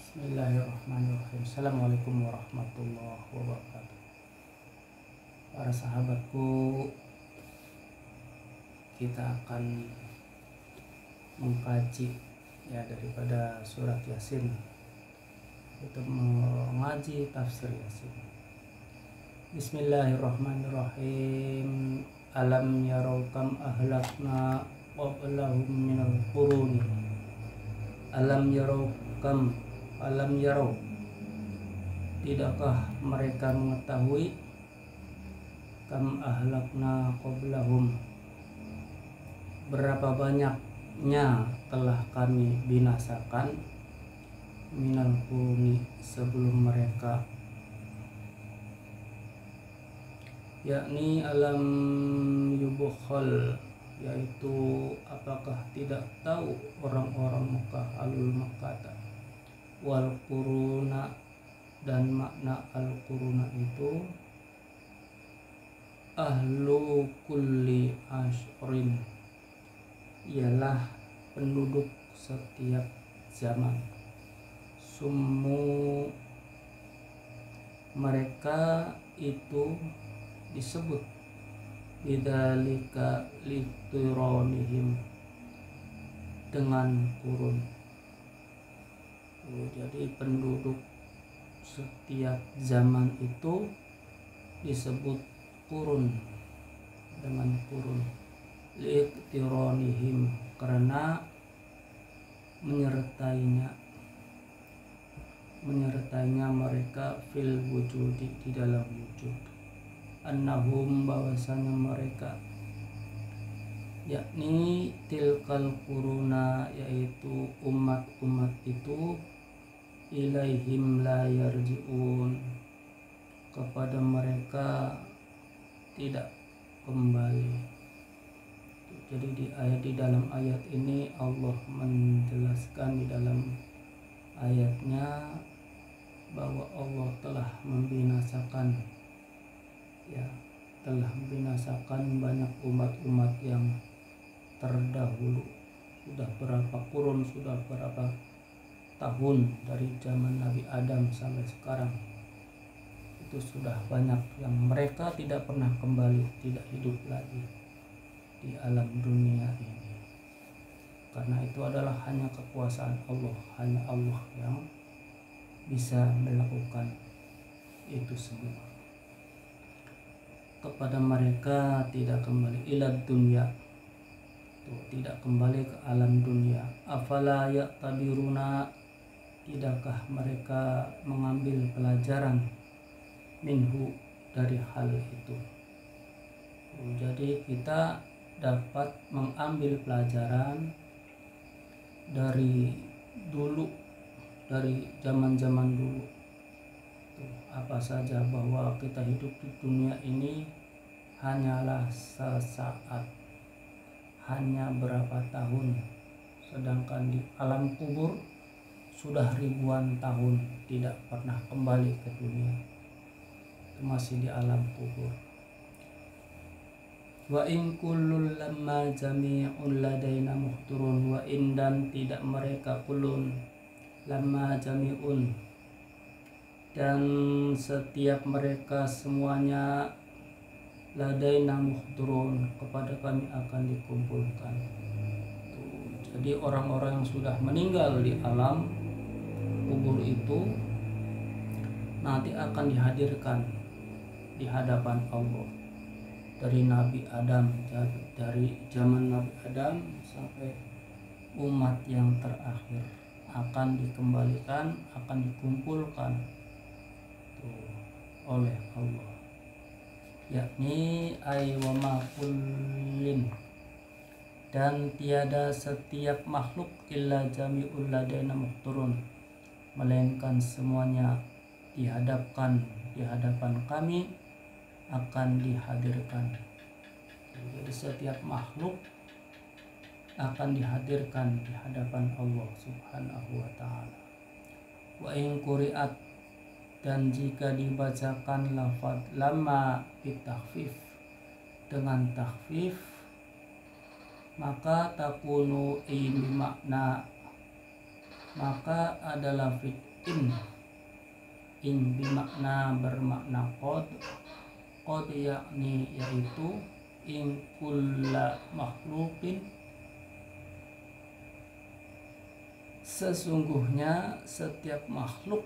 Bismillahirrahmanirrahim. Assalamualaikum warahmatullahi wabarakatuh. Para sahabatku, kita akan mengkaji daripada surat Yasin, itu mengaji tafsir Yasin. Bismillahirrahmanirrahim. Alam yarau kam ahlakna qablahum minal quruni. Alam yarau, tidakkah mereka mengetahui, kam ahlakna qablahum, berapa banyaknya telah kami binasakan, minal quruni, sebelum mereka, yakni alam yubukhal, yaitu apakah tidak tahu orang-orang Mekah, alul Makkah, wal quruna, dan makna al quruna itu ahlu kulli ashrin, ialah penduduk setiap zaman. Summu, mereka itu disebut bidzalika lituronihim, dengan kurun. Jadi penduduk setiap zaman itu disebut kurun, dengan kurun. Lituronihim, karena menyertainya mereka fil wujudi, di dalam wujud. Annahum, bahwasanya mereka, yakni tilkal quruna, yaitu umat-umat itu, ilaihim la yarji'un, kepada mereka tidak kembali. Jadi di dalam ayat ini Allah menjelaskan di dalam ayatnya bahwa Allah telah membinasakan banyak umat-umat yang terdahulu. Sudah berapa kurun, sudah berapa tahun, dari zaman Nabi Adam sampai sekarang, itu sudah banyak yang mereka tidak pernah kembali, tidak hidup lagi di alam dunia ini. Karena itu adalah hanya kekuasaan Allah, hanya Allah yang bisa melakukan itu semua. Kepada mereka tidak kembali, ilad dunya, tidak kembali ke alam dunia. Afala ya'tabiruna, tidakkah mereka mengambil pelajaran, minhu, dari hal itu. Jadi kita dapat mengambil pelajaran dari dulu, dari zaman-zaman dulu. Apa saja, bahwa kita hidup di dunia ini hanyalah sesaat, hanya berapa tahun, sedangkan di alam kubur sudah ribuan tahun, tidak pernah kembali ke dunia, itu masih di alam kubur. Wa in kullun lamma jami'un ladaina muhturun, wa in, dan tidak mereka, kullun, lamma jami'un, dan setiap mereka semuanya, ladaina muhturun, kepada kami akan dikumpulkan. Jadi orang-orang yang sudah meninggal di alam kubur itu nanti akan dihadirkan di hadapan Allah, dari Nabi Adam, dari zaman Nabi Adam sampai umat yang terakhir, akan dikembalikan, akan dikumpulkan oleh Allah, yakni aywama kullin, dan tiada setiap makhluk, illa jami'ul ladaina muhturun, melainkan semuanya di hadapan kami akan dihadirkan. Jadi setiap makhluk akan dihadirkan di hadapan Allah Subhanahu wa ta'ala. Wa in quri'at, dan jika dibacakan lafaz lama bitakhfif, dengan takhfif, maka takunu ini makna, maka adalah in bermakna qad yakni yaitu in kulla makhluqin, sesungguhnya setiap makhluk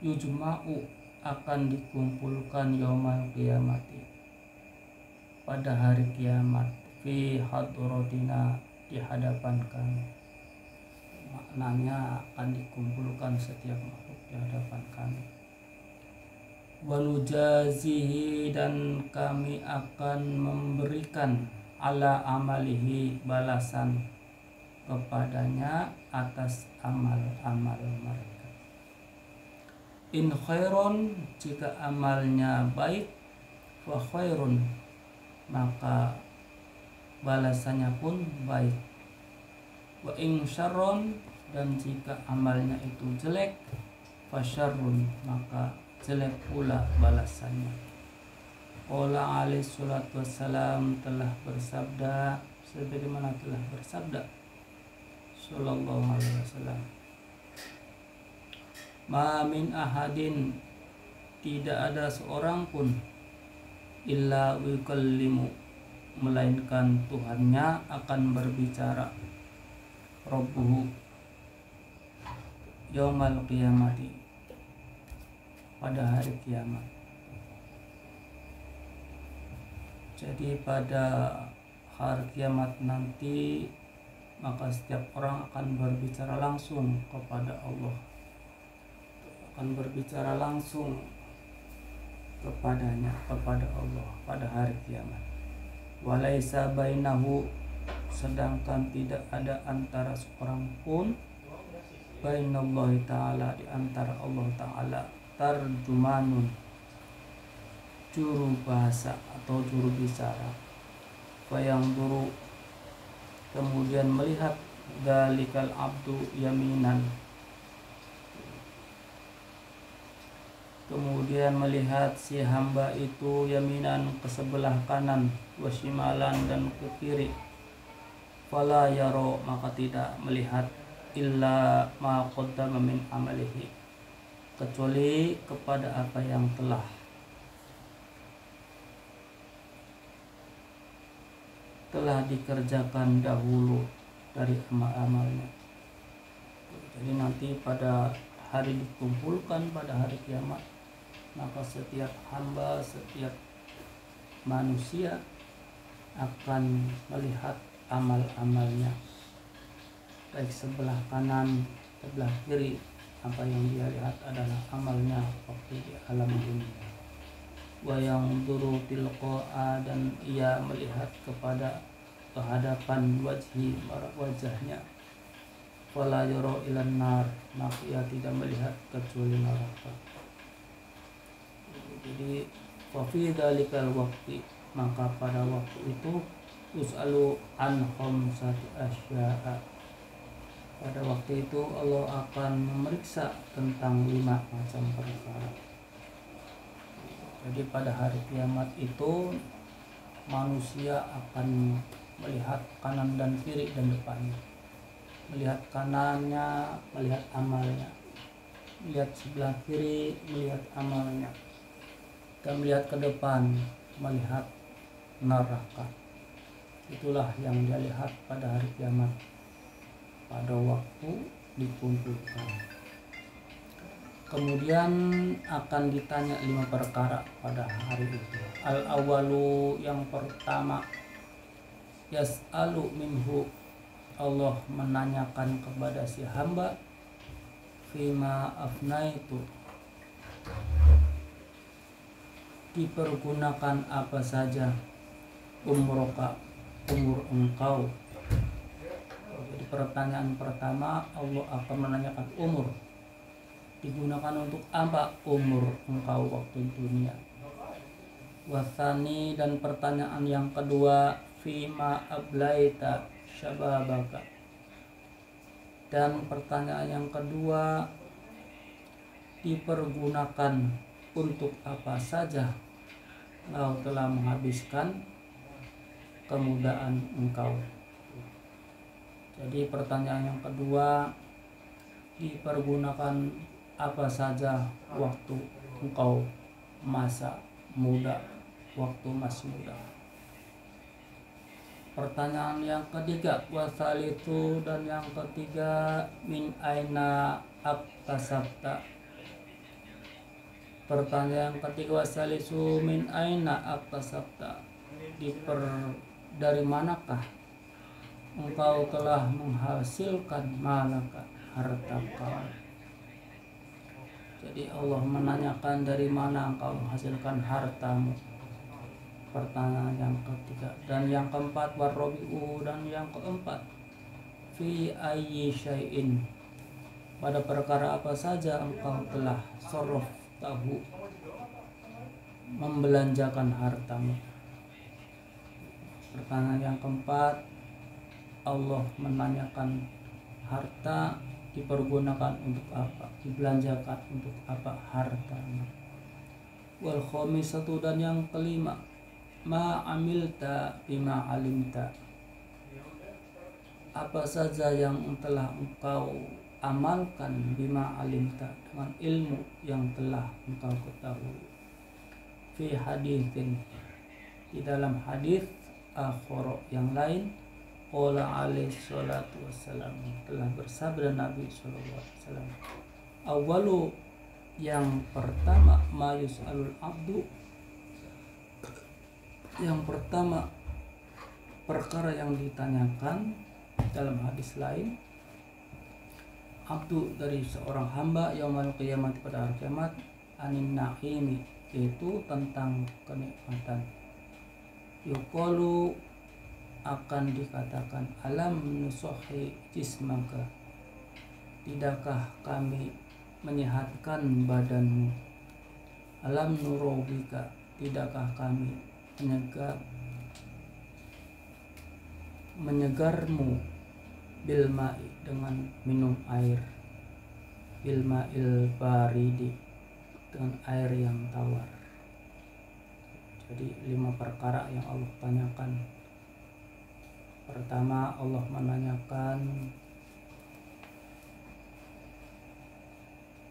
yujma'u akan dikumpulkan yaumal qiyamati pada hari kiamat fi hadratina di hadapan kami. Maknanya akan dikumpulkan setiap makhluk di hadapan kami. Wa nujazihi, dan kami akan memberikan ala amalihi balasan kepadanya atas amal-amal mereka. In khairon, jika amalnya baik, wa khairun, maka balasannya pun baik. Wa in syarron, dan jika amalnya itu jelek, fa syarrun, maka jelek pula balasannya. Qala alaihi salatu wassalam, telah bersabda sebagaimana telah bersabda sallallahu alaihi wasallam, ma min ahadin, tidak ada seorang pun, illa yukallimu, melainkan Tuhannya akan berbicara, Rabbuhu yaumal qiyamati, pada hari kiamat. Jadi pada hari kiamat nanti, maka setiap orang akan berbicara langsung kepada Allah, akan berbicara langsung kepadanya, kepada Allah pada hari kiamat. Walaisa bainahu, sedangkan tidak ada antara seorang pun, bainallahi ta'ala, di antara Allah ta'ala, tarjumanun, juru bahasa atau juru bicara. Fayangduru, kemudian melihat dalikal abdu yaminan, kemudian melihat si hamba itu yaminan, ke sebelah kanan, wasimalan, dan ke kiri. Fala yaro, maka tidak melihat, illa ma qaddama min amalihi, kecuali kepada apa yang telah dikerjakan dahulu dari amal-amalnya. Jadi nanti pada hari dikumpulkan pada hari kiamat, maka setiap hamba, setiap manusia akan melihat amal-amalnya, baik sebelah kanan, sebelah kiri. Apa yang dia lihat adalah amalnya waktu di alam dunia. Wa yanzuru tilqa'a, dan ia melihat kepada kehadapan wajahnya. Wala yara ilan nar, maka ia tidak melihat kecuali neraka. Jadi fa fi dzalikal waqti, maka pada waktu itu, us'alu an khamsati asya'a, pada waktu itu Allah akan memeriksa tentang 5 macam perkara. Jadi pada hari kiamat itu manusia akan melihat kanan dan kiri dan depannya. Melihat kanannya, melihat amalnya. Melihat sebelah kiri, melihat amalnya. Dan melihat ke depan, melihat neraka. Itulah yang dia lihat pada hari kiamat, pada waktu dikumpulkan. Kemudian akan ditanya 5 perkara pada hari itu. Al-awalu, yang pertama, yas'alu minhu, Allah menanyakan kepada si hamba, fima afnaitu, dipergunakan apa saja umur engkau. Jadi pertanyaan pertama, Allah akan menanyakan umur, digunakan untuk apa umur engkau waktu dunia. Wasani, dan pertanyaan yang kedua, fima ablaita syababaka, dan pertanyaan yang kedua, dipergunakan untuk apa saja engkau telah menghabiskan kemudaan engkau. Jadi pertanyaan yang kedua, dipergunakan apa saja waktu engkau masa muda, waktu masih muda. Pertanyaan yang ketiga, wasalitu, dan yang ketiga, min aina aktasabta. Pertanyaan yang ketiga, wasalisu min aina aktasabta, dari manakah engkau telah menghasilkan malaka, harta kau. Jadi Allah menanyakan dari mana engkau menghasilkan hartamu. Pertanyaan yang ketiga. Dan yang keempat, warrobi'u, dan yang keempat, fi ayyi syai'in, pada perkara apa saja engkau telah sorof tahu, membelanjakan hartamu. Pertanyaan yang keempat, Allah menanyakan harta dipergunakan untuk apa, dibelanjakan untuk apa hartamu. Wal khamisatu, dan yang kelima, ma amilta bima alimta, apa saja yang telah engkau amalkan, bima alimta, dengan ilmu yang telah engkau ketahui. Fi hadithin, di dalam hadis akhara yang lain, qala alaihi salatu wassalam, telah bersabda Nabi sallallahu alaihi wasallam, awalu, yang pertama, ma yus'alul abdu, yang pertama perkara yang ditanyakan dalam hadis lain, abdu, dari seorang hamba, yaumal qiyamah, pada hari kiamat, anin na'imi, yaitu tentang kenikmatan. Yuqalu, akan dikatakan, alam nusohi jismaka, tidakkah kami menyehatkan badanmu. Alam nurobika, tidakkah kami menyegarmu, bilma'i, dengan minum air, bilma'il baridi, dengan air yang tawar. Jadi 5 perkara yang Allah tanyakan. Pertama, Allah menanyakan,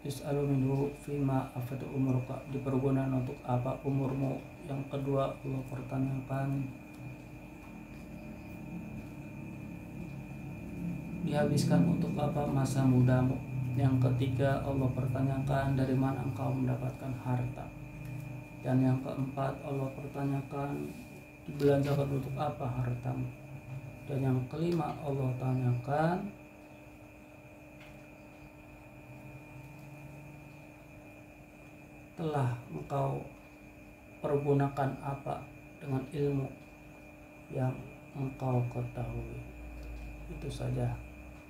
yus'alu minhu fima afatu umruka, dipergunakan untuk apa umurmu. Yang kedua, Allah pertanyakan, dihabiskan untuk apa masa mudamu. Yang ketiga, Allah pertanyakan, dari mana engkau mendapatkan harta. Dan yang keempat, Allah pertanyakan, dibelanjakan untuk apa hartamu. Dan yang kelima, Allah tanyakan, telah engkau pergunakan apa dengan ilmu yang engkau ketahui. Itu saja.